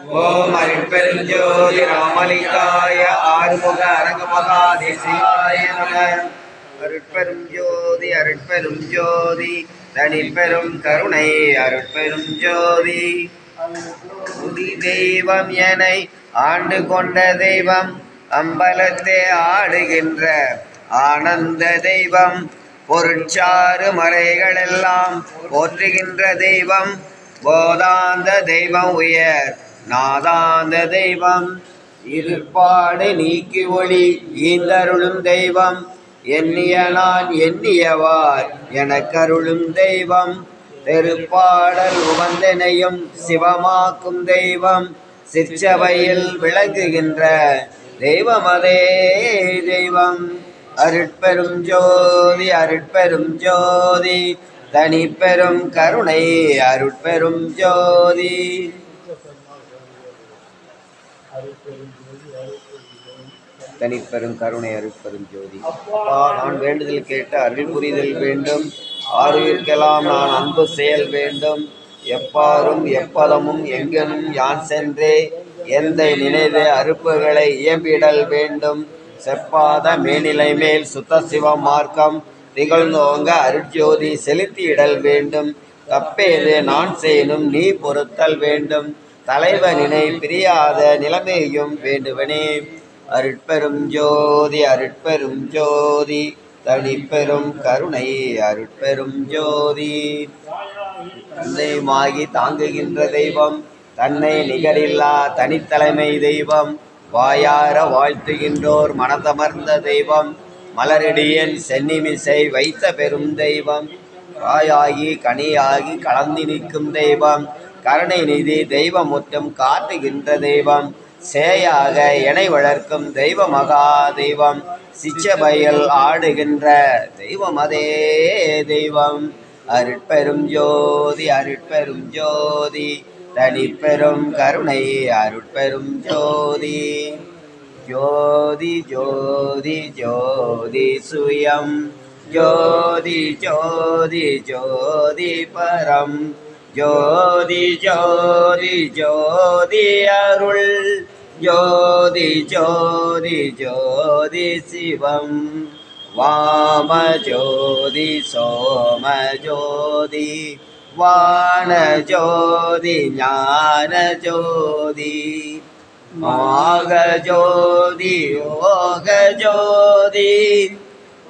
ஓம் அருட்பெருஞ்சோதி ராமலிங்காய ஆறுமுக அரங்கமகா தேசிகாய நம. அருட்பெரும் ஜோதி அருட்பெரும் ஜோதி தனிப்பெரும் கருணை அருட்பெரும் ஜோதி. முதி தெய்வம் எனை ஆண்டு கொண்ட தெய்வம், அம்பலத்தே ஆடுகின்ற ஆனந்த தெய்வம், பொருட்சாறு மறைகளெல்லாம் போற்றுகின்ற தெய்வம், போதாந்த தெய்வம் உயர் நாதாந்த தெய்வம், இருப்பாடு நீக்கி ஒளி ஈந்தருளும் தெய்வம், எண்ணிய நான் எண்ணியவார் எனக்கருளும் தெய்வம், திருப்பாடல் உவந்தனையும் சிவமாக்கும் தெய்வம், சிற்சபையில் விளங்குகின்ற தெய்வமதே தெய்வம். அருட்பெரும் ஜோதி அருட்பெரும் ஜோதி தனிப்பெரும் கருணை அருட்பெரும் ஜோதி. தனிப்பெரும் கருணை அருட்பெரும் ஜோதி. நான் வேண்டுதல் கேட்டு அருள் புரிதல் வேண்டும், ஆறுவிற்கெல்லாம் நான் அன்பு செயல் வேண்டும், எப்பாரும் எப்பதமும் எங்கெனும் யான் சென்றே எந்த நினைவு அறுப்புகளை இயம்பிடல் வேண்டும், செப்பாத மேனிலை மேல் சுத்த சிவ மார்க்கம் திகழ்ந்தோங்க அருட்ஜோதி செலுத்தியிடல் வேண்டும், தப்பேது நான் செய்யணும் நீ பொறுத்தல் வேண்டும், தலைவனினை பிரியாத நிலைமையும் வேண்டுவனே. அருட்பெரும் ஜோதி அருட்பெரும் ஜோதி தனிப்பெரும் கருணை அருட்பெரும் ஜோதி. தந்தையுமாகி தாங்குகின்ற தெய்வம், தன்னை நிகரில்லா தனித்தலைமை தெய்வம், வாயார வாழ்த்துகின்றோர் மனதமர்ந்த தெய்வம், மலரடியன் சென்னிமிசை வைத்த பெரும் தெய்வம், காயாகி கனியாகி கலந்து நிற்கும் தெய்வம், கருணை நிதி தெய்வமுற்றம் காட்டுகின்ற தெய்வம், சேயாக எனை வளர்க்கும் தெய்வ மகா தெய்வம், சிச்சபையில் ஆடுகின்ற தெய்வம் அதே தெய்வம். அருட்பெரும் ஜோதி அருட்பெரும் ஜோதி தனிப்பெரும் கருணை அருட்பெரும் ஜோதி. ஜோதி ஜோதி ஜோதி சுயம், ஜோதி ஜோதி ஜோதி பரம், ஜோதி ஜோதி ஜோதி அருள், ஜோதி ஜோதி ஜோதி சிவம், வாம ஜோதி சோம ஜோதி வான ஜோதி ஞான ஜோதி, மாக ஜோதி யோக ஜோதி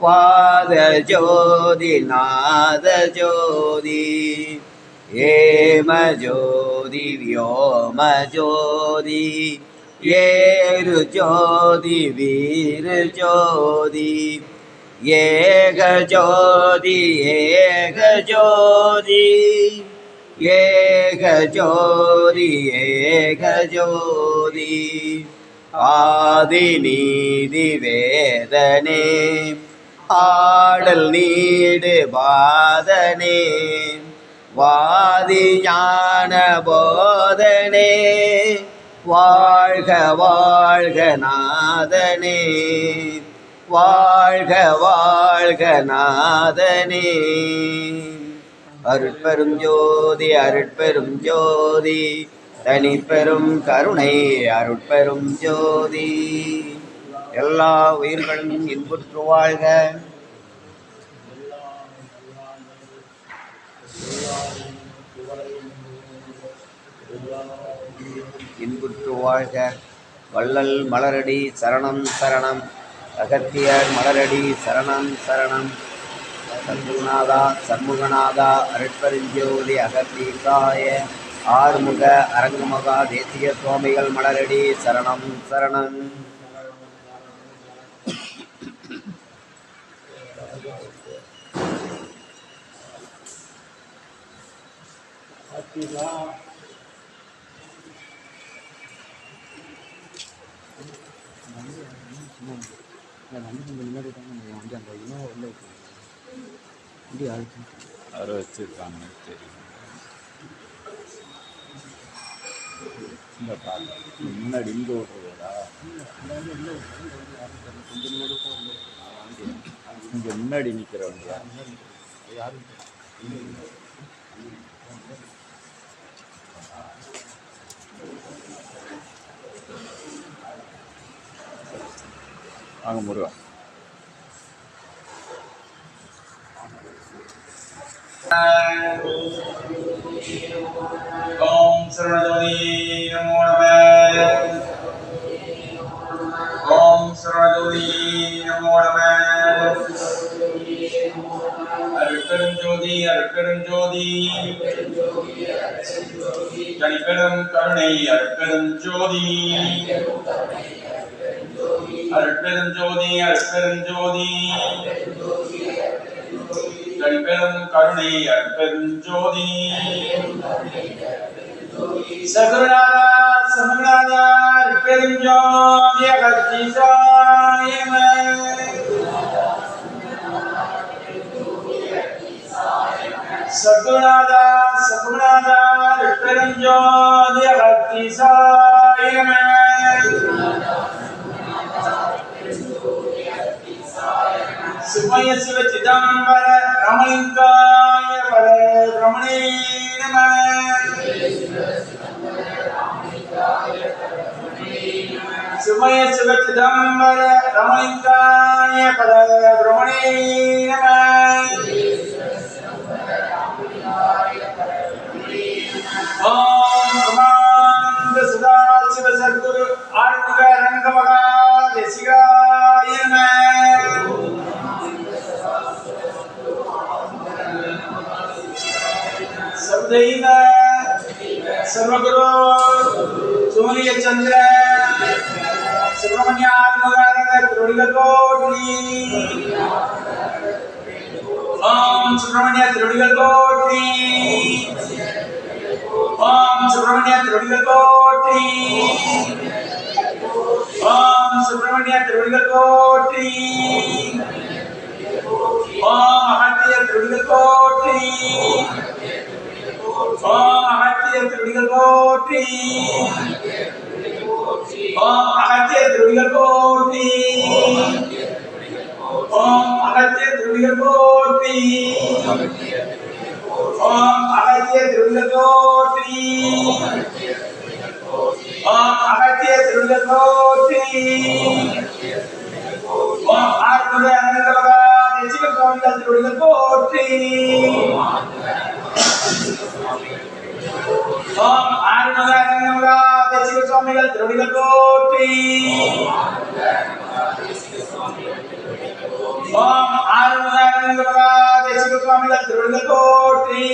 வாத ஜோதி நாத ஜோதி, ஏம ஜோதி வியோம ஜோதி ஏரு ஜோதி வீரு ஜோதி, ஏக ஜோதி ஏக ஜோதி ஏக ஜோதி ஏக ஜோதி, ஆதி நீதி வேதனே ஆடல் நீடு பாதனே, வாதி ஞான போதனே வாழ்க வாழ்க நாதனே, வாழ்க வாழ்க நாதனே. அருட்பெரும் ஜோதி அருட்பெரும் ஜோதி தனிப்பெரும் கருணை அருட்பெரும் ஜோதி. எல்லா உயிர்களும் இன்புற்று வாழ்க, இன்புற்று வாழ்க. வள்ளல் மலரடி சரணம் சரணம், அகத்தியர் மலரடி சரணம் சரணம், சண்முகநாதா சண்முகநாதா அருட்பெருஞ்சோதி அகத்தீசாய ஆறுமுக அரங்கமகா தேசிய சுவாமிகள் மலரடி சரணம் சரணம். அவரை வச்சிருக்காங்க தெரியும். இந்த பாட்டு முன்னாடி இங்கே ஓட்டுறதா, இங்கே முன்னாடி நிற்கிற வண்டியா யாரும் வாங்க முருகா. ஓம் சரவணஜோதி நமோ நமः. ஓம் சரவணஜோதி நமோ நமः. அருட்பெருஞ்சோதி அருட்பெருஞ்சோதி தனிப்பெரும் கருணை அருட்பெருஞ்சோதி அருட்பெருஞ்சோதி அருட்பெருஞ்சோதி தனிப்பெரும் கருணை அருட்பெருஞ்சோதி சகுருநாதா சகுருநாதா அருட்பெருஞ்சோதி அகத்தீசாய சகுருநாதா சகுருநாதா அருட்பெருஞ்சோதி அகத்தீசாய சுமய சிவ சிதம்பர ரமணிங்காய பர ரமணே நமः. சுமய சிவ சிதம்பர ரமணிங்காய பர ரமணே நமः. ஓம் பிரமானந்த சதாசிவ சத்குரு ஆறுமுக ரங்கமகா தேசிகாய நமः. சர்வதெய்வ சர்வகுரு சூரிய சந்திர சுப்பிரமணிய ஆத்மகாரங்க திருவடிகள் போற்றி. ஓம் சுப்பிரமணிய திருவடிகள் போற்றி. ஓம் சுப்பிரமணிய திருவடிகள் போற்றி. ஓம் சுப்பிரமணிய திருவடிகள் போற்றி. ஓம் அகத்திய திருவடிகள் போற்றி. ஓம் அகத்திய திருவடிகள் போற்றி. ஓம் அகத்திய திருவடிகள் போற்றி. ஓம் அகத்திய திருவடிகள் போற்றி. ஓம் அகத்திய திருவடிகள் போற்றி. ஓம் அகத்திய திருவடிகள் போற்றி. ஓம் ஆறுமுக அனந்தமகா தேசிக சுவாமிகள் திருவடிகள் போற்றி. ஓம் ஆறுமுக அனந்தமகா தேசிக சுவாமிகள் திருவடிகள் போற்றி. ஓம் ஆறுமுக அனந்தமகா தேசிக சுவாமிகள் திருவடிகள் போற்றி.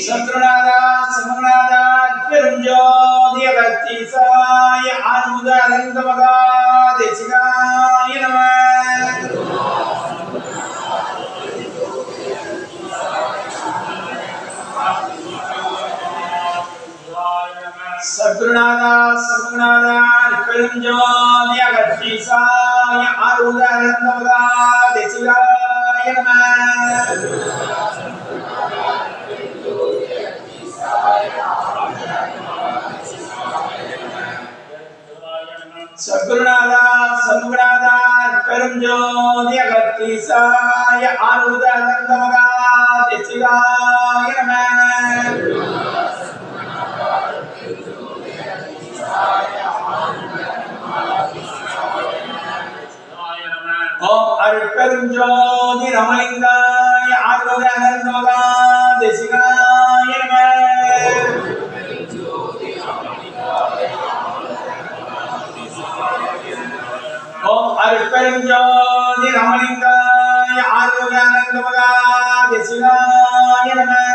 சத்ருநாதா சமநாதா பெருஞ்சோதி அகத்தீசாய ஆறுமுக அனந்தமகா தேசிகாய நமः. சத்ருநாதா சமநாதா பெருஞ்சோதி அகத்தீசாய ஆறுமுக அனந்தமகா தேசிகாய நமः. சத்குருநாதா சண்முகநாதா பெருஞ்சோதி அகத்தீசாய ஆறுமுக அனந்தமகா தேசிகாய நமः. ஓம் அருட்பெருஞ்சோதி ரமணிங்காய ஆறுமுக அனந்தமகா தேசிகாய நமः. ஓம் அருட்பெருஞ்சோதி ரமணிங்காய ஆறுமுக அனந்தமகா தேசிகாய நமः.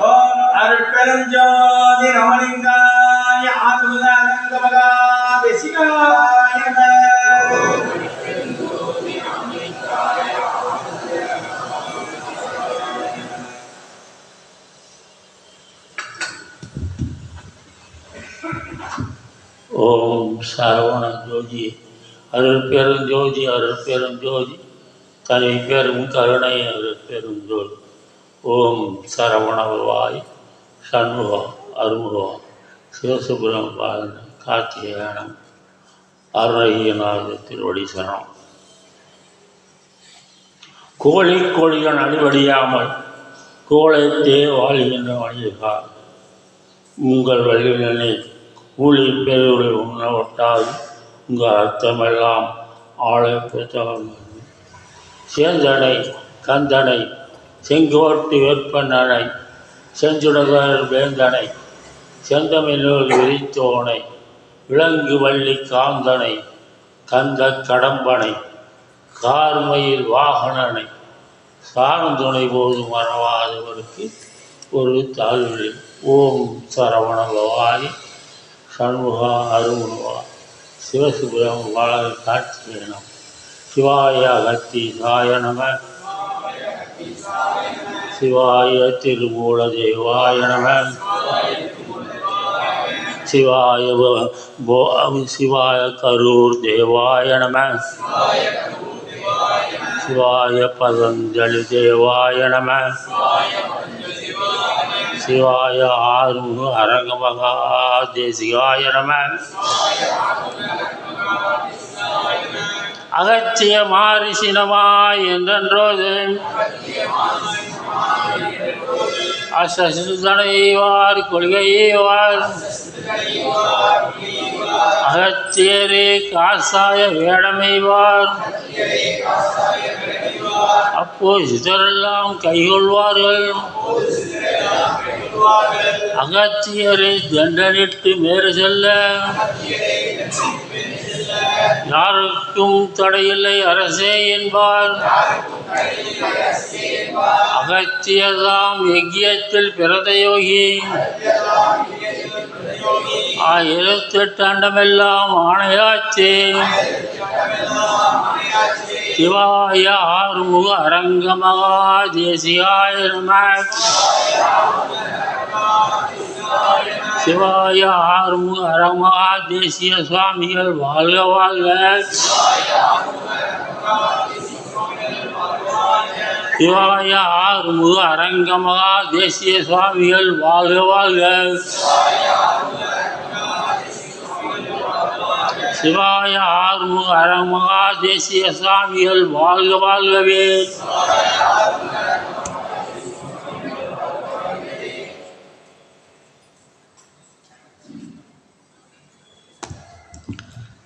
ஓம் அருட்பெருஞ்சோதி ரமணிங்காய ஆறுமுக அனந்தமகா தேசிகாய நமः. ஓம் சரவண ஜோதி அருட்பெருஞ்சோதி அருட்பெருஞ்சோதி தனி பெரும் கருணை அருட்பெருஞ்சோதி. ஓம் சரவணவாய் சண்முகம் அருமுகம் சிவசுப்ரமணியம் கார்த்திகேயனம் அருணகிரிநாத திருவடி சரணம். கோழி கோழிகள் அடிவடியாமல் கோலத்தே வாழ்கின்ற மனிதர்கள் உங்கள் வழியினை கூலி பெருவுரை உண்ணவட்டால் உங்கள் அர்த்தமெல்லாம் ஆளை பெற்றவர்கள் சேந்தனை கந்தனை செங்கோட்டு வேட்பனனை செஞ்சுடகர் வேந்தனை செந்தமிழ் விரித்தோனை விலங்கு வள்ளி காந்தனை கந்த கடம்பனை கார்மையில் வாகனனை சார்ந்துணை போது மறவாதவருக்கு ஒரு தாழ்வு. ஓம் சரவணபவாய் சண்முகா அருமுகா சிவசுபிரம் வாழ காட்சியனம் சிவாய அகத்தீசாய நம சிவாய திருமூல தேவாய நம சிவாய கரூர் தேவாய நம சிவாய பதஞ்சலி தேவாய நம சிவாய ஆறுமுக அரங்கமகா தேசிகாய நம அகத்திய மாரிசினமாய் என்றென்றோது அசசுதனைவார் கொள்கையேவார் அகத்தியரே காசாய வேடமைவார் அப்போ சிதரெல்லாம் கைகொள்வார்கள் அகத்தியரை தண்டனிட்டு மேறு செல்ல யாருக்கும் தடையில்லை அரசே என்பார். அகத்தியதாம் யஜ்யத்தில் பிறந்த யோகி 1008 ஆண்டமெல்லாம் ஆணையாச்சே. சிவாய ஆறுமுக அரங்கமகா தேசிகாய நம சிவாய ஆறுமுக அரங்கமகா தேசிய சுவாமிகள் வாழ்க வாழ்க. சிவாய ஆறுமுக அரங்கமகா தேசிய சுவாமிகள் வாழ்க வாழ்க. சிவாய ஆறுமுக அரங்கமகா தேசிய சுவாமிகள் வாழ்க வாழ்கவே.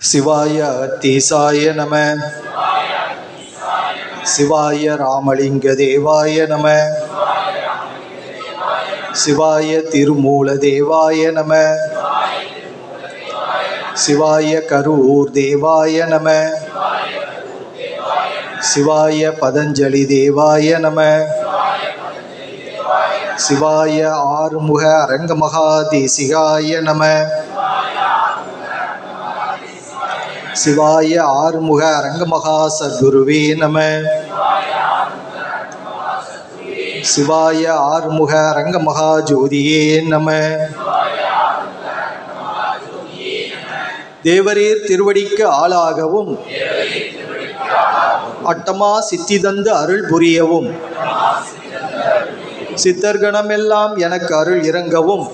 சிவாய அகத்தீசாய நம சிவாய ராமலிங்க தேவாய நம சிவாய திருமூல தேவாய நம சிவாய கரூர் தேவாய நம சிவாய பதஞ்சலி தேவாய நம சிவாய ஆறுமுக அரங்கமகா தேசிகாய நம சிவாய ஆறுமுக அரங்கமகா சத்குருவே நம சிவாய ஆறுமுக அரங்கமகா ஜோதியே நம. தேவரீர் திருவடிக்கு ஆளாகவும் அட்டமா சித்தி தந்து அருள் புரியவும் சித்தர்கணமெல்லாம் எனக்கு அருள் இறங்கவும்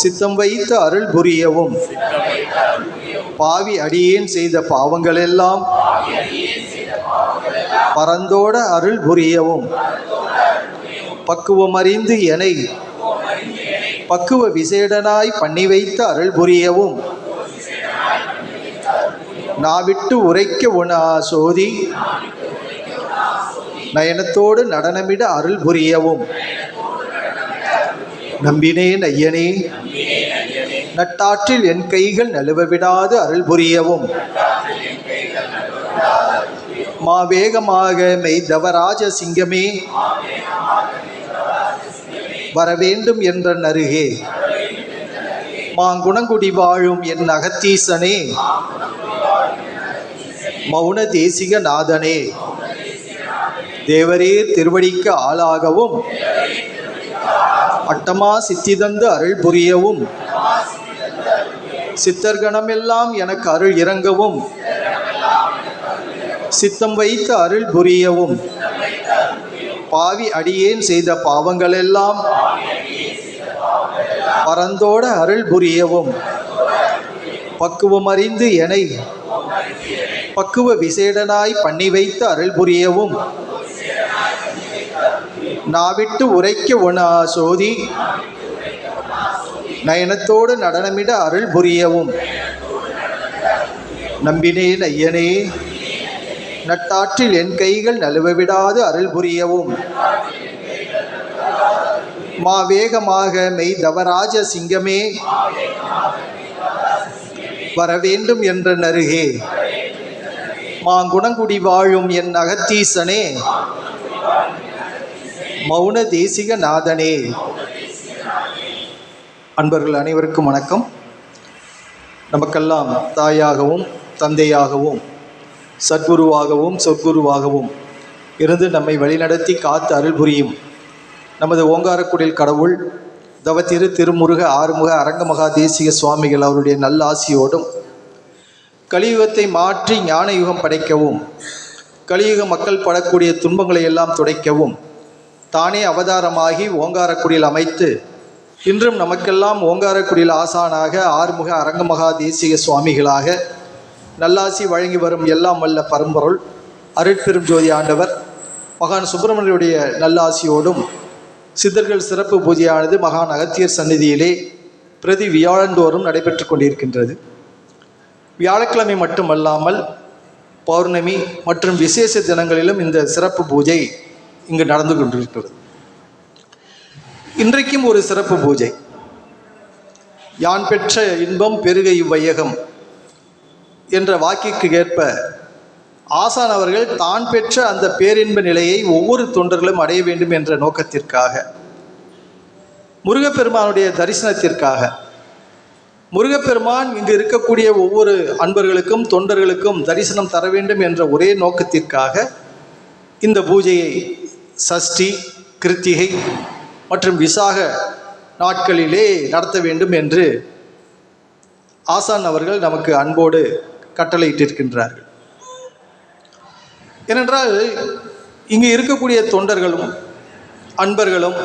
சித்தம் வைத்து அருள் புரியவும் பாவி அடியேன் செய்த பாவங்களெல்லாம் பரந்தோட அருள் புரியவும் பக்குவம் அறிந்து என்னை பக்குவ விசேடனாய் பண்ணி வைத்து அருள் புரியவும் நாவிட்டு உரைக்க உணா சோதி நயனத்தோடு நடனமிட அருள் புரியவும் நம்பினேன் ஐயனே நட்டாற்றில் என் கைகள் நழுவ விடாது அருள் புரியவும் மாவேகமாக மெய்தவராஜ சிங்கமே வரவேண்டும் என்ற நருகே மாங்குணங்குடி வாழும் என் அகத்தீசனே மௌன தேசிக நாதனே தேவரீர் திருவடிக்கு ஆளாகவும் அட்டமா சித்திதந்து அருள் புரியவும் சித்தர்கணமெல்லாம் எனக்கு அருள் இறங்கவும் சித்தம் வைத்து அருள் புரியவும் பாவி அடியேன் செய்த பாவங்களெல்லாம் பரந்தோட அருள் புரியவும் பக்குவம் அறிந்து என்னை பக்குவ விசேடனாய் பண்ணி வைத்து அருள் புரியவும் நாவிட்டு உரைக்க ஒணா சோதி நயனத்தோடு நடனமிட அருள் புரியவும் நம்பினேன் ஐயனே நட்டாற்றில் என் கைகள் நழுவ விடாது அருள் புரியவும் மாவேகமாக மெய் தவராஜ சிங்கமே வரவேண்டும் என்ற நருகே மாங்குணங்குடி வாழும் என் அகத்தீசனே மௌன தேசிக நாதனே. அன்பர்கள் அனைவருக்கும் வணக்கம். நமக்கெல்லாம் தாயாகவும் தந்தையாகவும் சத்குருவாகவும் சொற்குருவாகவும் இருந்து நம்மை வழிநடத்தி காத்து அருள் புரியும் நமது ஓங்காரக்குடில் கடவுள் தவத்திரு திருமுருக ஆறுமுக அரங்கமகா தேசிக சுவாமிகள் அவருடைய நல்ல ஆசியோடும் கலியுகத்தை மாற்றி ஞான யுகம் படைக்கவும் கலியுக மக்கள் படக்கூடிய துன்பங்களை எல்லாம் துடைக்கவும் தானே அவதாரமாகி ஓங்காரக்குடியில் அமைத்து இன்றும் நமக்கெல்லாம் ஓங்காரக்குடியில் ஆசானாக ஆறுமுக அரங்கமகா தேசிக சுவாமிகளாக நல்லாசி வழங்கி வரும் எல்லாம் வல்ல பரம்பொருள் அருட்பெரும் ஜோதி ஆண்டவர் மகான் சுப்பிரமணியனுடைய நல்லாசியோடும் சித்தர்கள் சிறப்பு பூஜையானது மகான் அகத்தியர் சந்நிதியிலே பிரதி வியாழந்தோறும் நடைபெற்று கொண்டிருக்கின்றது. வியாழக்கிழமை மட்டுமல்லாமல் பௌர்ணமி மற்றும் விசேஷ தினங்களிலும் இந்த சிறப்பு பூஜை இங்கு நடந்து கொண்டிருக்கிறது. இன்றைக்கும் ஒரு சிறப்பு பூஜை. யான் பெற்ற இன்பம் பெருக இவ்வையகம் என்ற வாக்கிற்கு ஏற்ப ஆசான் அவர்கள் தான் பெற்ற அந்த பேரின்ப நிலையை ஒவ்வொரு தொண்டர்களும் அடைய வேண்டும் என்ற நோக்கத்திற்காக முருகப்பெருமானுடைய தரிசனத்திற்காக முருகப்பெருமான் இங்கு இருக்கக்கூடிய ஒவ்வொரு அன்பர்களுக்கும் தொண்டர்களுக்கும் தரிசனம் தர வேண்டும் என்ற ஒரே நோக்கத்திற்காக இந்த பூஜையை சஷ்டி கிருத்திகை மற்றும் விசாக நாட்களிலே நடத்த வேண்டும் என்று ஆசான் அவர்கள் நமக்கு அன்போடு கட்டளையிட்டிருக்கின்றார்கள். ஏனென்றால் இங்கு இருக்கக்கூடிய தொண்டர்களும் அன்பர்களும்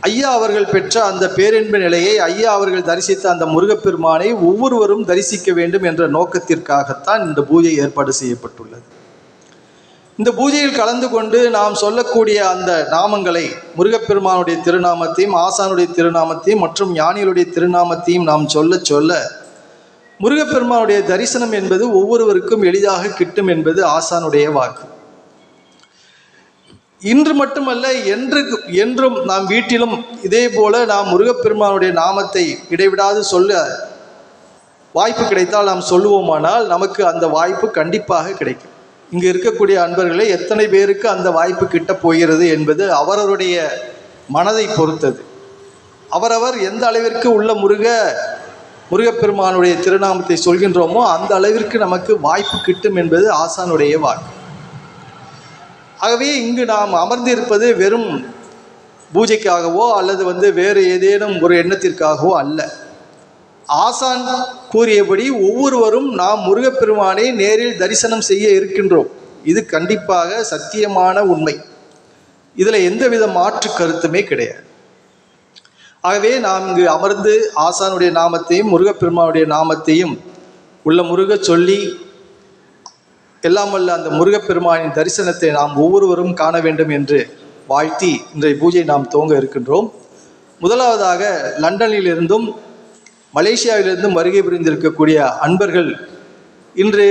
ஐயா அவர்கள் பெற்ற அந்த பேரின்ப நிலையை ஐயா அவர்கள் தரிசித்த அந்த முருகப்பெருமானை ஒவ்வொருவரும் தரிசிக்க வேண்டும் என்ற நோக்கத்திற்காகத்தான் இந்த பூஜை ஏற்பாடு செய்யப்பட்டுள்ளது. இந்த பூஜையில் கலந்து கொண்டு நாம் சொல்லக்கூடிய அந்த நாமங்களை முருகப்பெருமானுடைய திருநாமத்தையும் ஆசானுடைய திருநாமத்தையும் மற்றும் ஞானிகளுடைய திருநாமத்தையும் நாம் சொல்ல சொல்ல முருகப்பெருமானுடைய தரிசனம் என்பது ஒவ்வொருவருக்கும் எளிதாக கிட்டும் என்பது ஆசானுடைய வாக்கு. இன்று மட்டுமல்ல, என்றும் நாம் வீட்டிலும் இதே போல நாம் முருகப்பெருமானுடைய நாமத்தை இடைவிடாது சொல்ல வாய்ப்பு கிடைத்தால் நாம் சொல்லுவோமானால் நமக்கு அந்த வாய்ப்பு கண்டிப்பாக கிடைக்கும். இங்கு இருக்கக்கூடிய அன்பர்களே, எத்தனை பேருக்கு அந்த வாய்ப்பு கிட்ட போகிறது என்பது அவரவருடைய மனதை பொறுத்தது. அவரவர் எந்த அளவிற்கு உள்ள முருகப்பெருமானுடைய திருநாமத்தை சொல்கின்றோமோ அந்த அளவிற்கு நமக்கு வாய்ப்பு கிட்டும் என்பது ஆசானுடைய வாக்கு. ஆகவே இங்கு நாம் அமர்ந்திருப்பது வெறும் பூஜைக்காகவோ அல்லது வேறு ஏதேனும் ஒரு எண்ணத்திற்காகவோ அல்ல. ஆசான் கூறியபடி ஒவ்வொருவரும் நாம் முருகப்பெருமானை நேரில் தரிசனம் செய்ய இருக்கின்றோம். இது கண்டிப்பாக சத்தியமான உண்மை. இதில் எந்தவித மாற்று கருத்துமே கிடையாது. ஆகவே நாம் இங்கு அமர்ந்து ஆசானுடைய நாமத்தையும் முருகப்பெருமானுடைய நாமத்தையும் உள்ள முருக சொல்லி எல்லாம் வல்ல அந்த முருகப்பெருமானின் தரிசனத்தை நாம் ஒவ்வொருவரும் காண வேண்டும் என்று வாழ்த்தி இன்றைய பூஜை நாம் துவங்க இருக்கின்றோம். முதலாவதாக லண்டனிலிருந்தும் மலேசியாவிலிருந்தும் வருகை புரிந்திருக்கக்கூடிய அன்பர்கள் இன்று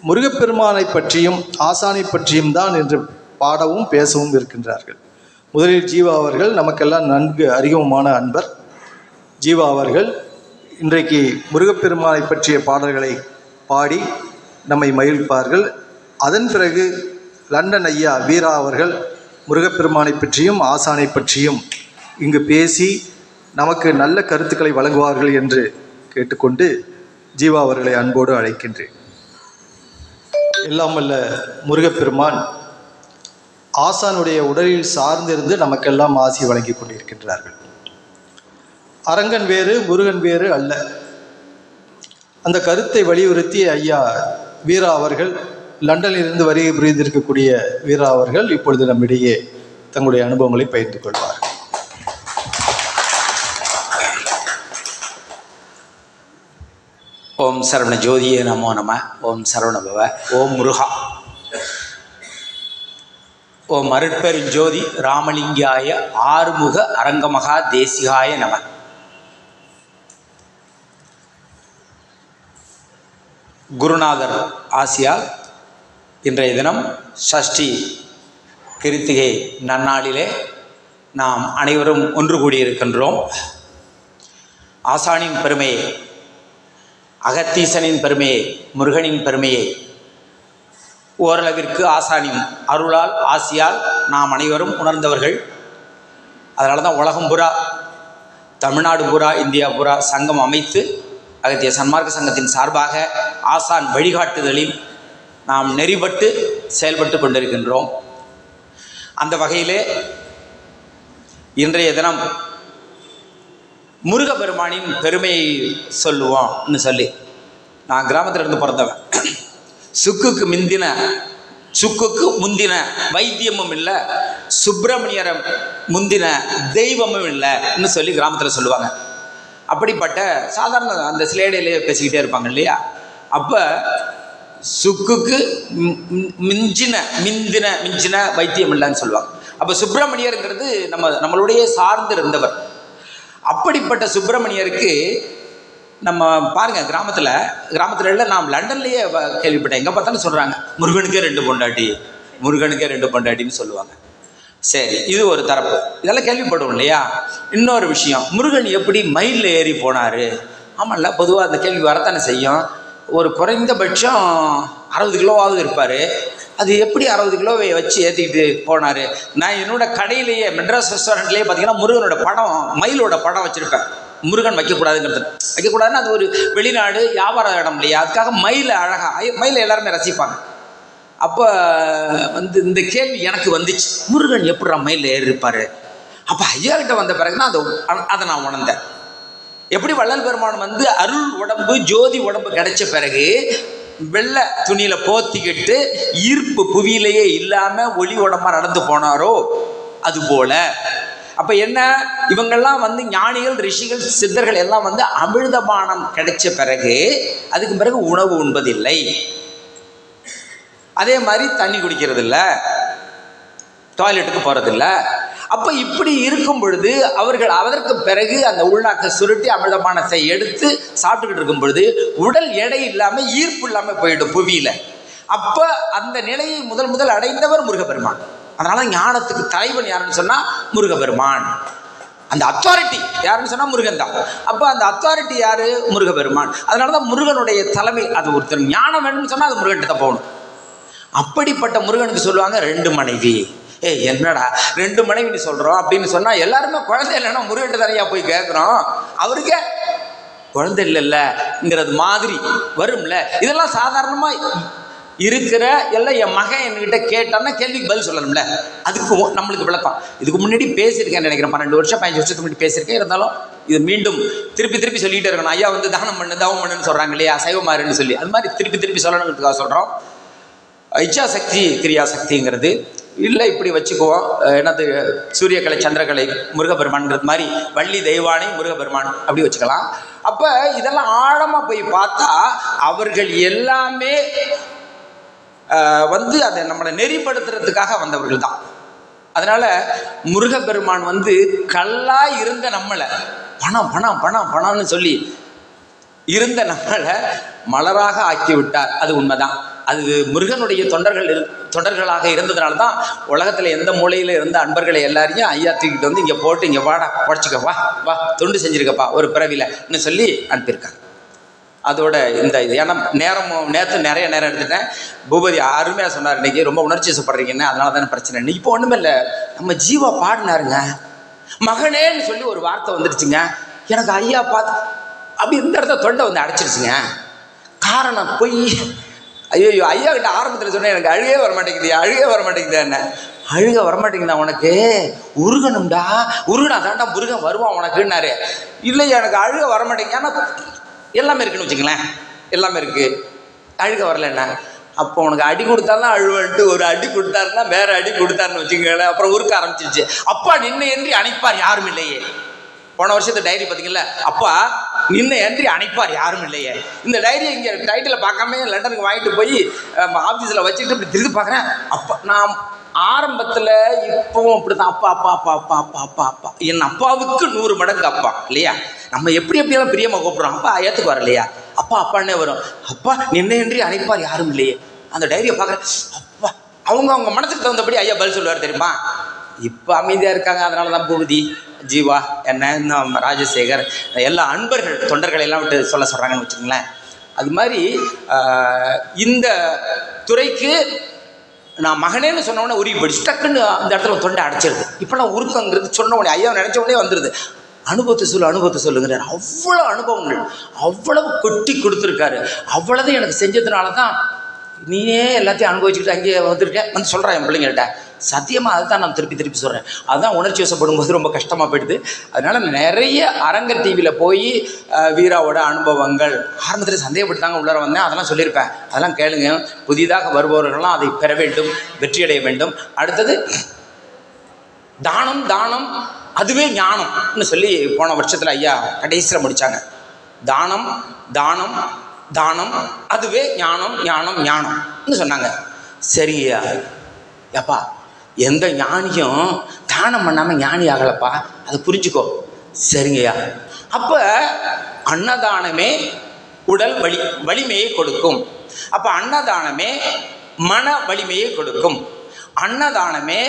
முருகப்பெருமானை பற்றியும் ஆசானை பற்றியும் தான் இன்று பாடவும் பேசவும் இருக்கின்றார்கள். முதலில் ஜீவா அவர்கள், நமக்கெல்லாம் நன்கு அறிமுகமான அன்பர் ஜீவா அவர்கள் இன்றைக்கு முருகப்பெருமானை பற்றிய பாடல்களை பாடி நம்மை மகிழ்ப்பார்கள். அதன் பிறகு லண்டன் ஐயா வீரா அவர்கள் முருகப்பெருமானை பற்றியும் ஆசானை பற்றியும் இங்கு பேசி நமக்கு நல்ல கருத்துக்களை வழங்குவார்கள் என்று கேட்டுக்கொண்டு ஜீவா அவர்களை அன்போடு அழைக்கின்றேன். எல்லாம் வல்ல முருகப்பெருமான் ஆசானுடைய உடலில் சார்ந்திருந்து நமக்கெல்லாம் ஆசி வழங்கி கொண்டிருக்கின்றார்கள். அரங்கன் வேறு முருகன் வேறு அல்ல. அந்த கருத்தை வலியுறுத்தி ஐயா வீரா அவர்கள், லண்டனிலிருந்து வருகை புரிந்திருக்கக்கூடிய வீரா அவர்கள் இப்பொழுது நம்மிடையே தங்களுடைய அனுபவங்களை பகிர்ந்து கொள்வார்கள். ஓம் சரவண ஜோதியே நமோ நம. ஓம் சரவண பவ. ஓம் முருகா. ஓம் அருட்பெருஞ்சோதி ராமலிங்காய ஆறுமுக அரங்கமகா தேசிகாய நம. குருநாதர் ஆசியால் இன்றைய தினம் சஷ்டி கிருத்திகை நன்னாளிலே நாம் அனைவரும் ஒன்று கூடியிருக்கின்றோம். ஆசானின் பெருமையை, அகத்தீசனின் பெருமையை, முருகனின் பெருமையை ஓரளவிற்கு ஆசானின் அருளால் ஆசியால் நாம் அனைவரும் உணர்ந்தவர்கள். அதனால தான் உலகம் பூரா, தமிழ்நாடு பூரா, இந்தியா பூரா சங்கம் அமைத்து அகத்திய சன்மார்க்க சங்கத்தின் சார்பாக ஆசான் வழிகாட்டுதலில் நாம் நெறிபட்டு செயல்பட்டு கொண்டிருக்கின்றோம். அந்த வகையிலே இன்றைய தினம் முருகப்பெருமானின் பெருமையை சொல்லுவோம்னு சொல்லி, நான் கிராமத்திலிருந்து பிறந்தவன். சுக்குக்கு முந்தின வைத்தியமும் இல்லை, சுப்பிரமணியரை முந்தின தெய்வமும் இல்லைன்னு சொல்லி கிராமத்தில் சொல்லுவாங்க. அப்படிப்பட்ட சாதாரண அந்த சிலேடையிலேயே பேசிக்கிட்டே இருப்பாங்க இல்லையா. அப்போ சுக்குக்கு மிஞ்சின வைத்தியம் இல்லைன்னு சொல்லுவாங்க. அப்போ சுப்பிரமணியருங்கிறது நம்மளுடைய சார்ந்து இருந்தவர். அப்படிப்பட்ட சுப்பிரமணியருக்கு நம்ம பாருங்க, கிராமத்தில் இல்லை, நான் லண்டன்லேயே கேள்விப்பட்டேன். எங்கே பார்த்தாலும் சொல்கிறாங்க முருகனுக்கே 2 பொண்டாட்டின்னு சொல்லுவாங்க. சரி, இது ஒரு தரப்பு, இதெல்லாம் கேள்விப்படுவோம் இல்லையா. இன்னொரு விஷயம், முருகன் எப்படி மயிலில் ஏறி போனார்? ஆமாம்ல, பொதுவாக அந்த கேள்வி வரத்தானே செய்யும். ஒரு குறைந்தபட்சம் 60 கிலோவாவது இருப்பார். அது எப்படி 60 கிலோவை வச்சு ஏற்றிக்கிட்டு போனார்? நான் என்னோடய கடையிலேயே, மெட்ராஸ் ரெஸ்டாரண்ட்லேயே பார்த்தீங்கன்னா முருகனோட படம், மயிலோட படம் வச்சுருப்பேன். முருகன் வைக்கக்கூடாதுன்னா அது ஒரு வெளிநாடு வியாபார இடம் இல்லையா, அதுக்காக மயிலை எல்லாருமே ரசிப்பாங்க. அப்போ இந்த கேள்வி எனக்கு வந்துச்சு, முருகன் எப்படிடா மயிலில் ஏறி இருப்பார்? அப்போ ஐயா கிட்ட வந்த பிறகுதான் அதை நான் உணர்ந்தேன். எப்படி வள்ளல் பெருமான் அருள் உடம்பு, ஜோதி உடம்பு கிடைச்ச பிறகு வெள்ளை துணியில் போத்திக்கிட்டு ஈர்ப்பு புவியிலேயே இல்லாமல் ஒளி உடம்பா நடந்து போனாரோ அதுபோல. அப்போ என்ன, இவங்கெல்லாம் ஞானிகள், ரிஷிகள், சித்தர்கள் எல்லாம் அமிர்தபானம் கிடைச்ச பிறகு அதுக்கு பிறகு உணவு உண்பதில்லை, அதே மாதிரி தண்ணி குடிக்கிறது இல்லை, டாய்லெட்டுக்கு போகிறதில்ல. அப்போ இப்படி இருக்கும் பொழுது அவர்கள் அதற்கு பிறகு அந்த உள்நாக்கை சுருட்டி அமிர்தபானத்தை எடுத்து சாப்பிட்டுக்கிட்டு இருக்கும் பொழுது உடல் எடை இல்லாமல், ஈர்ப்பு இல்லாமல் போயிடும் புவியில். அப்போ அந்த நிலையை முதல் அடைந்தவர் முருகப்பெருமான். அதனால ஞானத்துக்கு தலைவன் யாருன்னு சொன்னால் முருகப்பெருமான். அந்த அத்தாரிட்டி யாருன்னு சொன்னால் முருகன் தான். அப்போ அந்த அத்தாரிட்டி யாரு? முருகப்பெருமான். அதனால தான் முருகனுடைய தலைமை. அது ஒருத்தர் ஞானம் வேணும்னு சொன்னால் அது முருகன்கிட்ட தான் போகணும். அப்படிப்பட்ட முருகனுக்கு சொல்லுவாங்க 2 மனைவி. என்னடா 2 மனைவின்னு சொல்கிறோம் அப்படின்னு சொன்னால் எல்லாருமே குழந்தை இல்லைன்னா முருகன்கிட்ட தனியா போய் கேட்குறோம், அவருக்கே குழந்தை இல்லைங்கிறது மாதிரி வரும்ல. இதெல்லாம் சாதாரணமாக இருக்கிற எல்லாம் என் மகன் என்கிட்ட கேட்டான்னா கேள்விக்கு பதில் சொல்லணும்ல. அதுக்கு நம்மளுக்கு விளக்கம் இதுக்கு முன்னாடி பேசியிருக்கேன்னு நினைக்கிறேன். 12 வருஷம் 15 வருஷத்துக்கு முன்னாடி பேசியிருக்கேன். இருந்தாலும் இது மீண்டும் திருப்பி சொல்லிகிட்டே இருக்கணும். ஐயா தானம் பண்ணு, தவம் பண்ணுன்னு சொல்கிறாங்க இல்லையா, சைவமாருன்னு சொல்லி. அது மாதிரி திருப்பி சொல்லணுங்கிறதுக்காக சொல்கிறோம். இச்சாசக்தி கிரியாசக்திங்கிறது இல்லை, இப்படி வச்சுக்குவோம். என்னது, சூரியக்கலை, சந்திரக்கலை, முருகப்பெருமான்ங்கிறது மாதிரி வள்ளி தெய்வானை முருகப்பெருமான் அப்படி வச்சுக்கலாம். அப்போ இதெல்லாம் ஆழமாக போய் பார்த்தா அவர்கள் எல்லாமே அதை நம்மளை நெறிப்படுத்துறதுக்காக வந்தவர்கள் தான். அதனால முருகப்பெருமான் கல்லாக இருந்த நம்மளை பணம்னு சொல்லி இருந்த நம்மளை மலராக ஆக்கி விட்டார். அது உண்மைதான். அது முருகனுடைய தொண்டர்களாக இருந்ததுனால தான் உலகத்தில் எந்த மூலையில் இருந்த அன்பர்களை எல்லாரையும் ஐயா தூக்கிட்டு இங்கே போட்டு, இங்கே வாடா உடச்சிக்க, வா தொண்டு செஞ்சுருக்கப்பா ஒரு பிறவிலன்னு சொல்லி அனுப்பியிருக்காங்க. அதோட இந்த இது ஏன்னா நேற்று நிறைய நேரம் எடுத்துட்டேன். பூபதி அருமையாக சொன்னார், இன்றைக்கி ரொம்ப உணர்ச்சி வசப்படுறீங்கன்னு, அதனால தானே பிரச்சனை. இப்போ ஒன்றுமே இல்லை, நம்ம ஜீவா பாடினாருங்க, மகனேன்னு சொல்லி ஒரு வார்த்தை வந்துடுச்சுங்க. எனக்கு ஐயா பார்த்து அப்படி இந்த இடத்த தொண்டை அடைச்சிருச்சுங்க. காரணம் பொய். ஐயோ ஐயா கிட்ட ஆரம்பத்தில் சொன்னேன், எனக்கு அழுகே வரமாட்டேங்குது என்ன அழுக வரமாட்டேங்குதா உனக்கு? உருகணும்டா, உருகனா தாண்டா முருகன் வருவான் உனக்குன்னாரு. இல்லையா, எனக்கு அழுக வரமாட்டேங்குது. ஏன்னா எல்லாமே இருக்குன்னு வச்சுங்களேன், எல்லாமே இருக்குது, அழுக வரலன்னா. அப்போ உனக்கு அடி கொடுத்தாலும் அழுவன்ட்டு ஒரு அடி கொடுத்தாருன்னா வேற அடி கொடுத்தாருன்னு வச்சுக்கங்களேன், அப்புறம் உருக்க ஆரம்பிச்சிருச்சு. அப்பா நின்று என்று அணைப்பார் யாரும் இல்லையே. போன வருஷத்து டைரி பார்த்தீங்கல்ல, அப்பா நின்ன என்ட்ரி அணைப்பார் யாரும் இல்லையே. இந்த டைரியை இங்கே டைட்டில் பார்க்காம லண்டனுக்கு வாங்கிட்டு போய் ஆஃபீஸில் வச்சுட்டு இப்படி திருப்பி பார்க்குறேன். அப்பா நான் ஆரம்பத்தில் இப்பவும் அப்படி தான், அப்பா அப்பா அப்பா அப்பா அப்பா அப்பா அப்பா என் அப்பாவுக்கு 100 மடங்கு அப்பா இல்லையா. நம்ம எப்படியெல்லாம் பிரியமாக கூப்பிட்றோம், அப்பா ஏற்றுக்குவார் இல்லையா, அப்பா அப்பான்னே வரும். அப்பா நின்ன என்ட்ரி அணைப்பார் யாரும் இல்லையே. அந்த டைரியை பார்க்குறேன், அப்பா அவங்க மனசுக்கு தகுந்தபடி ஐயா பதில் சொல்லுவார் தெரியுமா. இப்போ அமைதியாக இருக்காங்க, அதனால தான் பூபதி, ஜீவா, என்ன இன்னும் ராஜசேகர், எல்லா அன்பர்கள் தொண்டர்களை எல்லாம் விட்டு சொல்ல சொல்கிறாங்கன்னு வச்சுக்கோங்களேன். அது மாதிரி இந்த துறைக்கு நான் மகனேன்னு சொன்ன உடனே உருவி படிச்சு டக்குன்னு அந்த இடத்துல தொண்டை அடைச்சிருது. இப்போலாம் உருக்கங்கிறது சொன்ன உடனே ஐயா நினச்ச உடனே வந்துடுது. அனுபவத்தை சொல்லுங்கிறார். அவ்வளோ அனுபவங்கள் அவ்வளவு கொட்டி கொடுத்துருக்காரு. அவ்வளோதான் எனக்கு செஞ்சதுனால தான் நீயே எல்லாத்தையும் அனுபவிச்சுக்கிட்டு அங்கேயே வந்துருக்கேன் வந்து சொல்கிறேன் என் பிள்ளைங்கள்ட்ட. சத்தியமாக அதை தான் நான் திருப்பி சொல்கிறேன். அதுதான் உணர்ச்சி வசப்படும் போது ரொம்ப கஷ்டமாக போயிடுது. அதனால் நிறைய அரங்கர் டிவியில் போய் வீராவோட அனுபவங்கள் ஆரம்பத்தில் சந்தேகப்பட்டுதாங்க உள்ளார வந்தேன், அதெல்லாம் சொல்லியிருப்பேன். அதெல்லாம் கேளுங்க. புதிதாக வருபவர்கள்லாம் அதை பெற வேண்டும், வெற்றியடைய வேண்டும். அடுத்தது தானம் அதுவே ஞானம்னு சொல்லி போன வருஷத்தில் ஐயா கடைசியில் முடித்தாங்க. தானம் அதுவே ஞானம்னு சொன்னாங்க. சரியா ஏப்பா, எந்த ஞானியும் தானம் பண்ணாமல் ஞானி ஆகலப்பா, அதை புரிஞ்சுக்கோ. சரிங்கய்யா. அப்போ அன்னதானமே உடல் வலிமையை கொடுக்கும். அப்போ அன்னதானமே மன வலிமையை கொடுக்கும். அன்னதானமே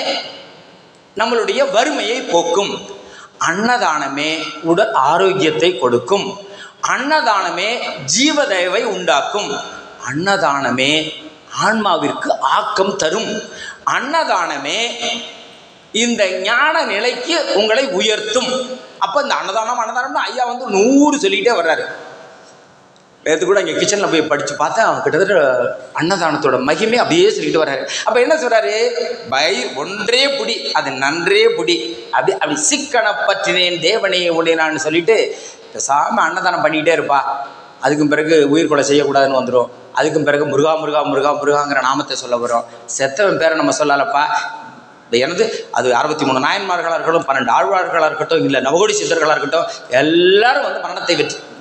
நம்மளுடைய வறுமையை போக்கும். அன்னதானமே உடல் ஆரோக்கியத்தை கொடுக்கும். அன்னதானமே ஜீவதயவை உண்டாக்கும். அன்னதானமே ஆன்மாவிற்கு ஆக்கம் தரும். அன்னதானமே இந்த ஞான நிலைக்கு உங்களை உயர்த்தும். அப்போ இந்த அன்னதானம்னு ஐயா 100 சொல்லிக்கிட்டே வர்றாரு. நேற்று கூட இங்கே கிச்சனில் போய் படித்து பார்த்தா கிட்டத்தட்ட அன்னதானத்தோட மகிமை அப்படியே சொல்லிக்கிட்டு வர்றாரு. அப்போ என்ன சொல்கிறாரு, ஒன்றே புடி அது நன்றே புடி, அப்படி சிக்கன பற்றினேன் தேவனே உடையனான்னு சொல்லிட்டு பேசாமல் அன்னதானம் பண்ணிக்கிட்டே இருப்பா. அதுக்கும் பிறகு உயிர் கொலை செய்யக்கூடாதுன்னு வந்துடும். அதுக்கும் பிறகு முருகாங்கிற நாமத்தை சொல்ல வரும். செத்தவன் பேரை நம்ம சொல்லலப்பா. எனது அது 63 நாயன்மார்களாக இருக்கட்டும், 12 ஆழ்வார்களாக இருக்கட்டும், இல்லை நவகோடி சித்தர்களாக இருக்கட்டும், எல்லாரும்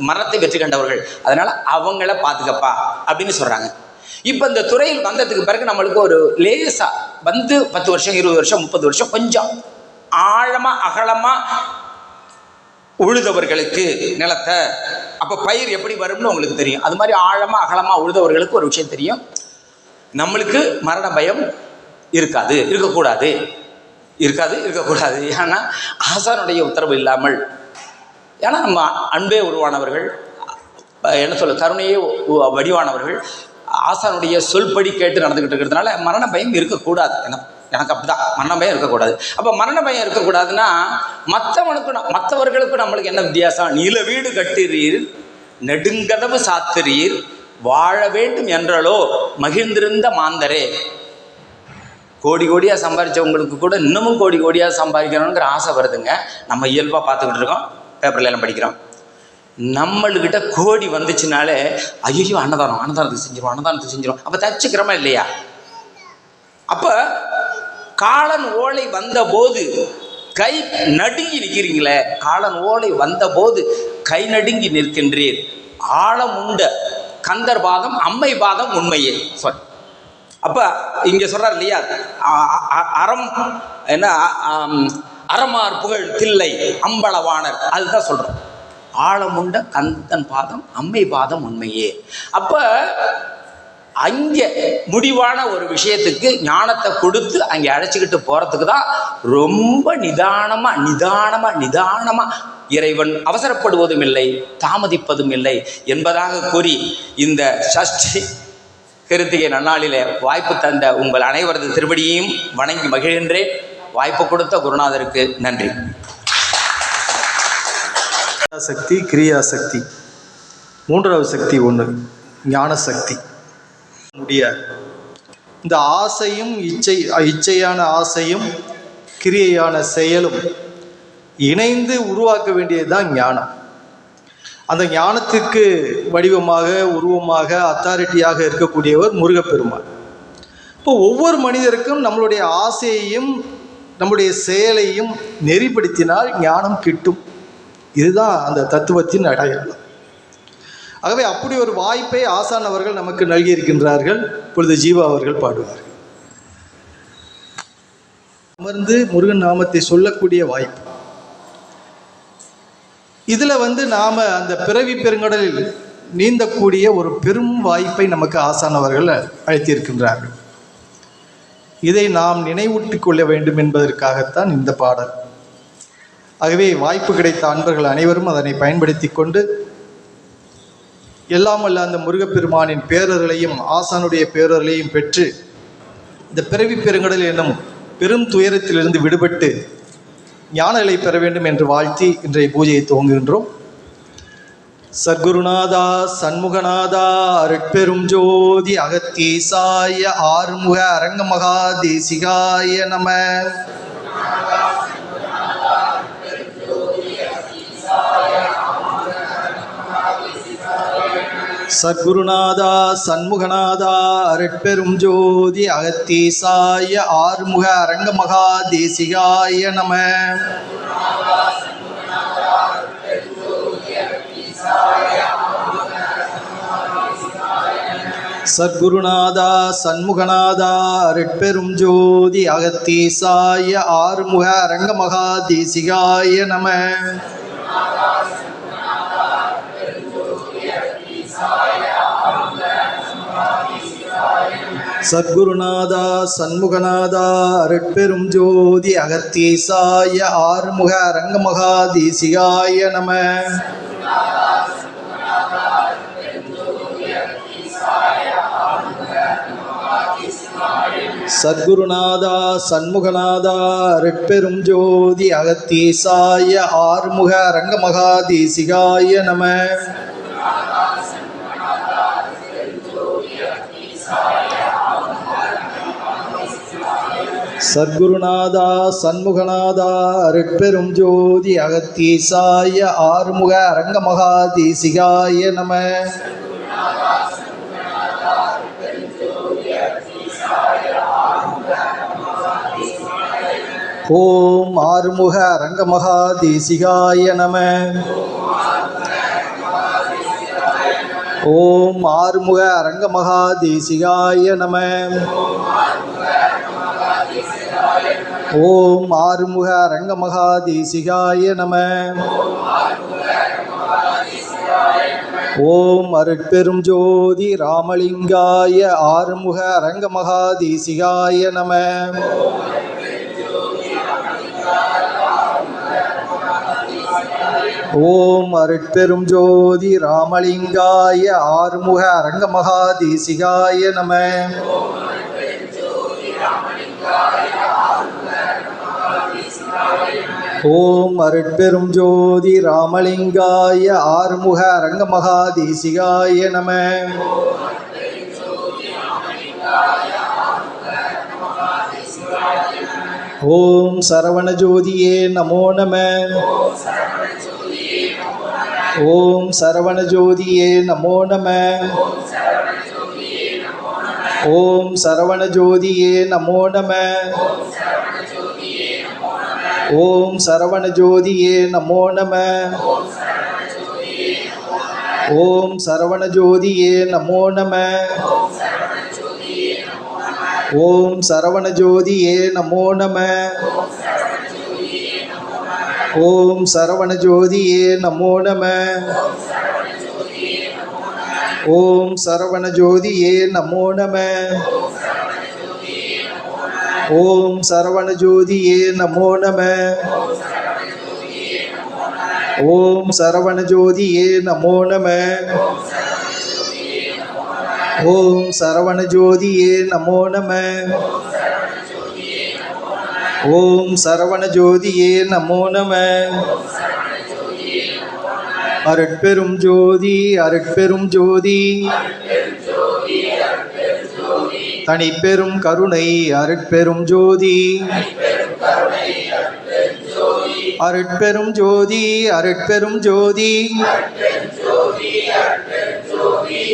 மரணத்தை வெற்றி கண்டவர்கள். அதனால் அவங்கள பார்த்துக்கப்பா அப்படின்னு சொல்கிறாங்க. இப்போ இந்த துறையில் வந்ததுக்கு பிறகு நம்மளுக்கு ஒரு லேசாக 10 வருஷம் 20 வருஷம் 30 வருஷம் கொஞ்சம் ஆழமாக அகலமாக உழுதவர்களுக்கு நிலத்தை அப்போ பயிர் எப்படி வரும்னு உங்களுக்கு தெரியும். அது மாதிரி ஆழமாக அகலமாக உழுதவர்களுக்கு ஒரு விஷயம் தெரியும், நம்மளுக்கு மரண பயம் இருக்கக்கூடாது. ஏன்னா ஆசானுடைய உத்தரவு இல்லாமல், ஏன்னா நம்ம அன்பே உருவானவர்கள், என்ன சொல்ல கருணையே வடிவானவர்கள், ஆசானுடைய சொல்படி கேட்டு நடந்துக்கிட்டு இருக்கிறதுனால மரண பயம் இருக்கக்கூடாது. எனக்கு அப்படிதான், மரண பயம் இருக்கக்கூடாது. அப்போ மரண பயம் இருக்கக்கூடாதுன்னா மற்றவர்களுக்கும் நம்மளுக்கு என்ன வித்தியாசம்? நில வீடு கட்டுறீர், நெடுங்கதவு சாத்துறீர், வாழ வேண்டும் என்றாலோ மகிழ்ந்திருந்த மாந்தரே. கோடியாக சம்பாதிச்சவங்களுக்கு கூட இன்னமும் கோடியாக சம்பாதிக்கணுங்கிற ஆசை வருதுங்க. நம்ம இயல்பாக பார்த்துக்கிட்டு இருக்கோம், பேப்பர்ல எல்லாம் படிக்கிறோம். நம்மள்கிட்ட கோடி வந்துச்சுனாலே ஐயோ அன்னதானத்துக்கு செஞ்சிடும். அப்போ தச்சுக்கிறோமா இல்லையா? அப்போ காலன் ஓலை வந்த போது கை நடுங்கி நிற்கிறீங்களே, காலன் ஓலை வந்த போது கை நடுங்கி நிற்கின்றீர். ஆழமுண்ட கந்தர் பாதம் அம்மை பாதம் உண்மையே சொல். அப்போ இங்கே சொல்கிறார் இல்லையா, அறமார் புகழ் தில்லை அம்பலவாணர், அதுதான் சொல்கிறோம். ஆழமுண்ட கந்தன் பாதம் அம்மை பாதம் உண்மையே. அப்போ அங்கே முடிவான ஒரு விஷயத்துக்கு ஞானத்தை கொடுத்து அங்கே அழைச்சிக்கிட்டு போகிறதுக்கு தான் ரொம்ப நிதானமாக இறைவன் அவசரப்படுவதும் இல்லை, தாமதிப்பதும் இல்லை என்பதாக கூறி இந்த சஷ்டி கிருத்திகை நன்னாளிலே வாய்ப்பு தந்த உங்கள் அனைவரது திருவடியையும் வணங்கி மகிழ்கின்றேன். வாய்ப்பு கொடுத்த குருநாதருக்கு நன்றி. சக்தி, கிரியா சக்தி, மூன்றாவது சக்தி ஒன்று ஞான சக்தி. முடியாது. இந்த ஆசையும் இச்சையான ஆசையும் கிரியையான செயலும் இணைந்து உருவாக்க வேண்டியதுதான் ஞானம். அந்த ஞானத்திற்கு வடிவமாக உருவமாக அத்தாரிட்டியாக இருக்கக்கூடியவர் முருகப்பெருமான். இப்போ ஒவ்வொரு மனிதருக்கும் நம்மளுடைய ஆசையையும் நம்முடைய செயலையும் நெறிப்படுத்தினால் ஞானம் கிட்டும். இதுதான் அந்த தத்துவத்தின் அடையாளம். ஆகவே அப்படி ஒரு வாய்ப்பை ஆசான் அவர்கள் நமக்கு நல்கியிருக்கின்றார்கள். இப்பொழுது ஜீவா அவர்கள் பாடுவார்கள். அமர்ந்து முருகன் நாமத்தை சொல்லக்கூடிய வாய்ப்பு. இதில் நாம் அந்த பிறவி பெருங்கடலில் நீந்தக்கூடிய ஒரு பெரும் வாய்ப்பை நமக்கு ஆசான் அவர்கள் அளித்திருக்கின்றார்கள். இதை நாம் நினைவூட்டிக் கொள்ள வேண்டும் என்பதற்காகத்தான் இந்த பாடல். ஆகவே வாய்ப்பு கிடைத்த அன்பர்கள் அனைவரும் அதனை பயன்படுத்தி கொண்டு எல்லாம் அல்ல அந்த முருகப்பெருமானின் பேரர்களையும் ஆசானுடைய பேரர்களையும் பெற்று இந்த பிறவி பெருங்கடல் என்னும் பெரும் துயரத்திலிருந்து விடுபட்டு ஞான நிலை பெற வேண்டும் என்று வாழ்த்தி இன்றைய பூஜையை துவங்குகின்றோம். சத்குருநாதா சண்முகநாதா அருட்பெரும் ஜோதி அகத்தீசாய ஆறுமுக அரங்கமகா தேசிகாய நம. சத்குருநாதா சண்முகநாதா அருட்பெரும் ஜோதி அகத்தீசாய ஆறுமுக அரங்கமகா தேசிகாய நம. சத்குருநாதா சண்முகநாதா அருட்பெரும் ஜோதி அகத்தீசாய ஆறுமுக அரங்கமகா தேசிகாய நம. சத்குருநாதா சண்முகநாதா அருட்பெரும் ஜோதி அகத்தீசாய ஆறுமுக அரங்கமகா தேசிகாய நம. சத்குருநாதா சண்முகநாதா அருட்பெரும் ஜோதி அகத்தீசாய ஆறுமுக அரங்கமகா தேசிகாய நம. சத்குருநாதா சண்முகநாதா அருட்பெரும் ஜோதி அகத்தீசாய ஆறுமுக அரங்கமகா தேசிகாய நம. ஓம் ஆறுமுக அரங்கமகா தேசிகாய நம. ஓம் ஆறுமுக அரங்கமகா தேசிகாய நம. ஓம் ஆறுமுக அரங்கமகா தேசிகாய நம. ஓம் அருட்பெரும் ஜோதி ராமலிங்காய ஆறுமுக அரங்கமகா தேசிகாய நம. ஓம் அருட்பெரும் ஜோதி ராமலிங்காய ஆறுமுக அரங்கமகா தேசிகாய நம. ஓம் அருட்பெரும் ஜோதி ராமலிங்காய ஆறுமுக அரங்கமகா தேசிகாய நம. ஓம் சரவண ஜோதியே நமோ நம. ஓம் சரவண ஜோதியே நமோ நம. ஓம் சரவண ஜோதியே நமோ நம. ஓம் சரவண ஜோதியே நமோ நம. ஓம் சரவண ஜோதியே நமோ நம. ஓம் சரவண ஜோதியே நமோ நம. ஓம் சரவண ஜோதியே நமோ நம. ஓம் சரவண ஜோதியே நமோ நம. ஓம் சரவண ஜோதியே நமோ நம. ஓம் சரவண ஜோதியே நமோ நம. ஓம் சரவண ஜோதியே நமோ நம. ஓம் சரவண ஜோதியே நமோ நம. அருட்பெரும் ஜோதி அருட்பெரும் ஜோதி தனிப்பெரும் கருணை அருட்பெரும் ஜோதி. அருட்பெரும் ஜோதி அருட்பெரும் ஜோதி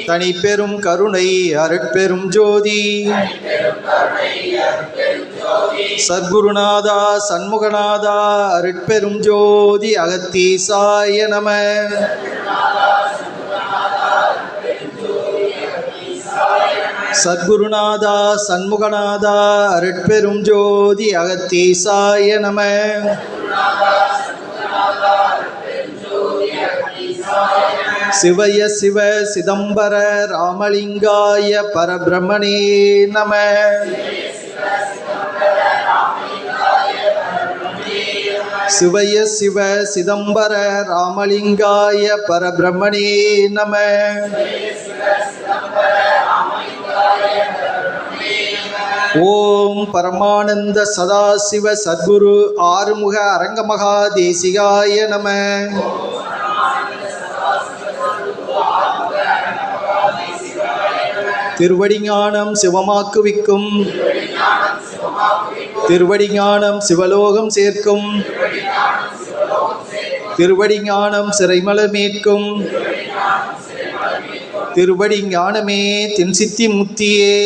தனி பெரும் கருணை அருட்பெரும் ஜோதி சத்குருநாதா சண்முகநாதா அருட்பெரும் ஜோதி அகத்தீசாய நம. சத்குருநாதா சண்முகநாதா அருட்பெரும் ஜோதி அகத்தீசாய நம. சிவய சிவ சிதம்பர ராமலிங்காய பரபிரம்மணே நம. சிவய சிவ சிதம்பர ராமலிங்காய பரபிரம்மணே நம. ஓம் பரமானந்த சதாசிவ சத்குரு ஆறுமுக அரங்கமகா தேசிகாய நம. திருவடிஞானம் சிவமாக்குவிக்கும், திருவடிஞானம் சிவலோகம் சேர்க்கும், திருவடிஞானம் சிறைமலமேற்கும், திருவடி ஞானமே தென்சித்தி முத்தியே.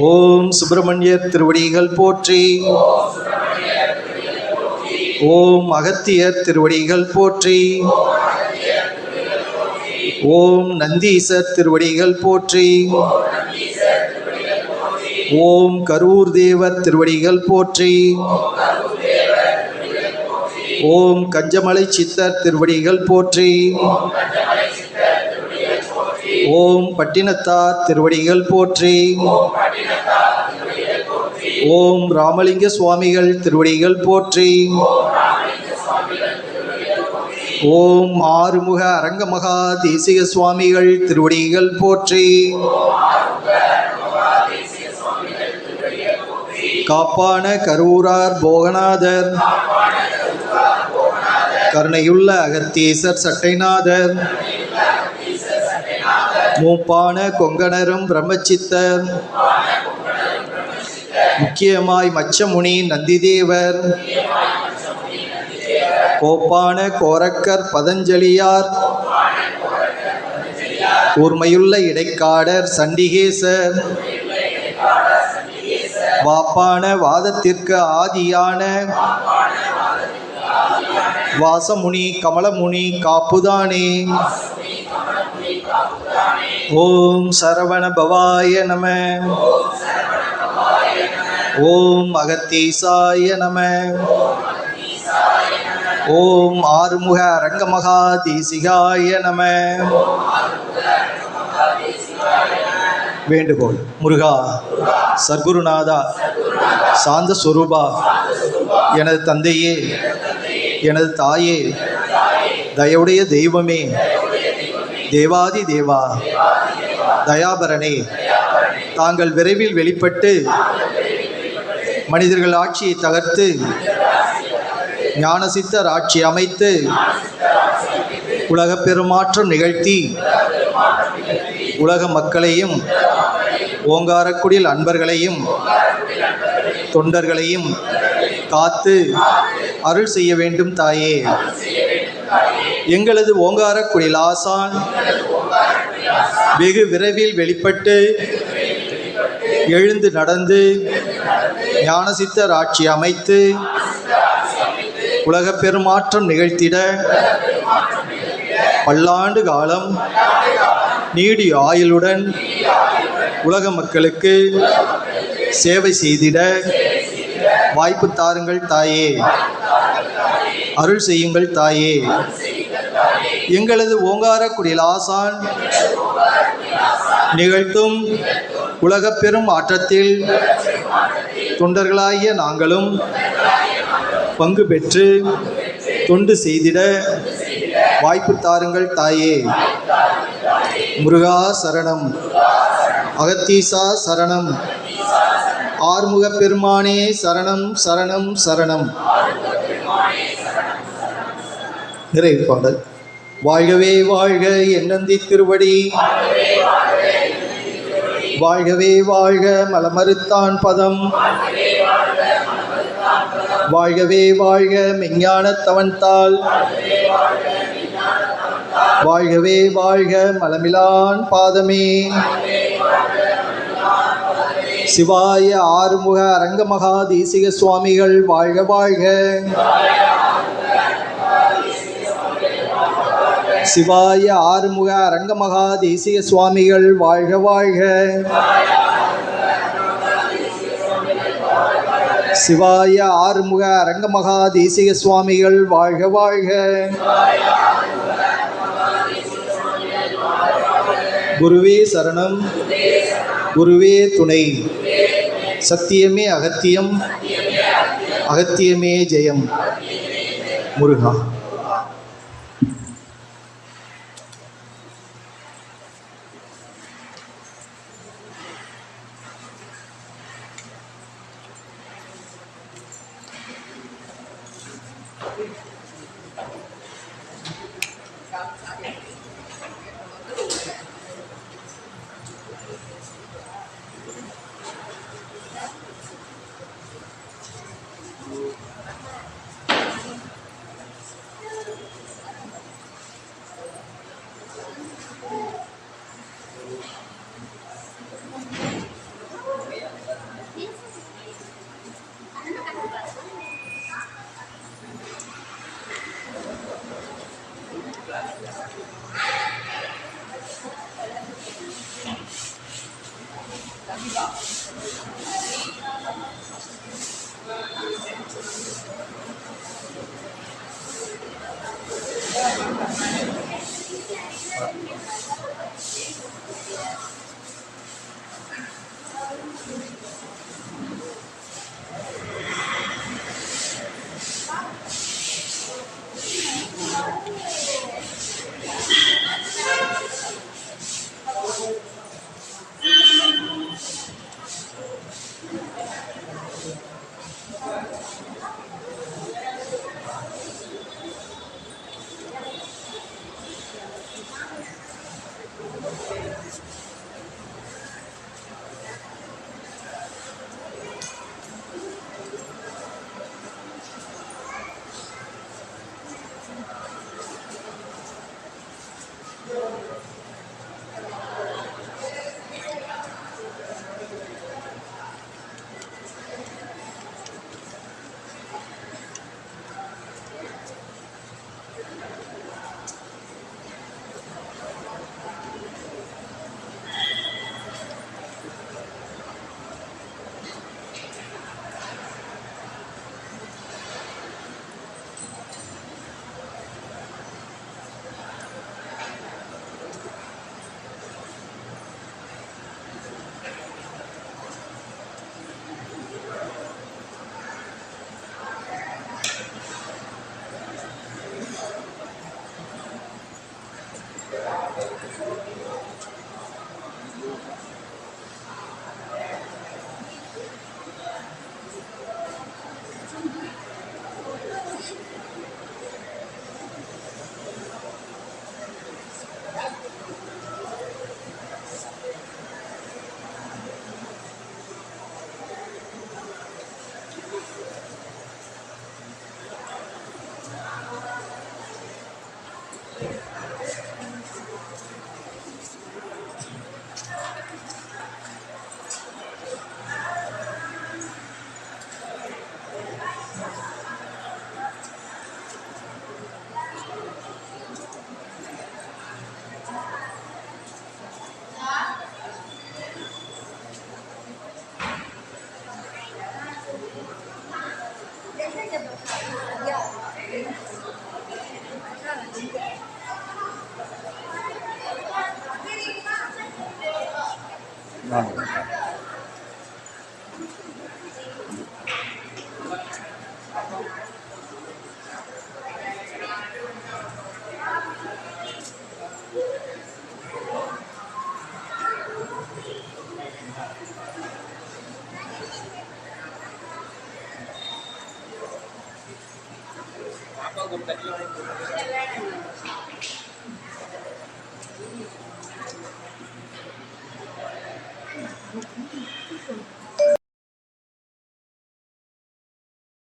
ஓம் சுப்பிரமணியர் திருவடிகள் போற்றி. ஓம் அகத்தியர் திருவடிகள் போற்றி. ஓம் நந்தீசர் திருவடிகள் போற்றி. ஓம் கரூர் தேவர் திருவடிகள் போற்றி. ஓம் கஞ்சமலை சித்தர் திருவடிகள் போற்றி. ஓம் பட்டினத்தார் திருவடிகள் போற்றி. ஓம் ராமலிங்க சுவாமிகள் திருவடிகள் போற்றி. ஓம் ஆறுமுக அரங்கமகா தேசிக சுவாமிகள் திருவடிகள் போற்றி. காப்பான கரூரார் போகநாதர், கருணையுள்ள அகத்தீசர் சட்டைநாதர், மூப்பான கொங்கணரும் பிரம்மச்சித்தர், முக்கியமாய் மச்சமுனி நந்திதேவர், கோப்பான கோரக்கர் பதஞ்சலியார், கூர்மையுள்ள இடைக்காடர் சண்டிகேசர், வாப்பான வாதத்திற்கு ஆதியான வாசமுனி கமலமுனி காப்புதானே. ஓம் சரவண பவாய நம. ஓம் அகத்தீசாய நம. ஓம் ஆறுமுக அரங்கமகா தேசிகாய நம. வேண்டுகோள். முருகா, சத்குருநாதா, சாந்த சொரூபா, எனது தந்தையே, எனது தாயே, தயவுடைய தெய்வமே, தேவாதி தேவா, தயாபரனே, தாங்கள் விரைவில் வெளிப்பட்டு மனிதர்கள் ஆட்சியை தகர்த்து ஞானசித்தர் ஆட்சி அமைத்து உலக பெருமாற்றம் நிகழ்த்தி உலக மக்களையும் ஓங்காரக்குடில் அன்பர்களையும் தொண்டர்களையும் காத்து அருள் செய்ய வேண்டும் தாயே. எங்களது ஓங்காரக்குடில் ஆசான் வெகு விரைவில் வெளிப்பட்டு எழுந்து நடந்து ஞானசித்தர் ஆட்சி அமைத்து உலக பெருமாற்றம் நிகழ்த்திட பல்லாண்டு காலம் நீடி ஆயுளுடன் உலக மக்களுக்கு சேவை செய்திட வாய்ப்பு தாருங்கள் தாயே. அருள் செய்யுங்கள் தாயே. எங்களது ஓங்காரக்குடில் ஆசான் நிகழ்த்தும் உலக பெரும் ஆற்றத்தில் தொண்டர்களாகிய நாங்களும் பங்கு பெற்று தொண்டு செய்திட வாய்ப்பு தாருங்கள் தாயே. முருகா சரணம், அகத்தீசா சரணம், ஆறுமுக பெருமானே சரணம் சரணம் சரணம். நிறைவு பாடல். வாழ்கவே வாழ்க என்னந்தி திருவடி, வாழ்கவே வாழ்க மலமறுத்தான் பதம், வாழ்கவே வாழ்க மெஞ்ஞானத்தவன்தாள், வாழ்கவே வாழ்க மலமிலான் பாதமே. சிவாய ஆறுமுக அரங்கமகா தேசிக சுவாமிகள் வாழ்க வாழ்க. சிவாய ஆறுமுக அரங்கமகா தேசிக சுவாமிகள் வாழ்க வாழ்க. சிவாய ஆறுமுக அரங்கமகா தேசிக சுவாமிகள் வாழ்க வாழ்க. குருவே சரணம், குருவே துணை. சத்தியமே அகத்தியம், அகத்தியமே ஜெயம். முருகா.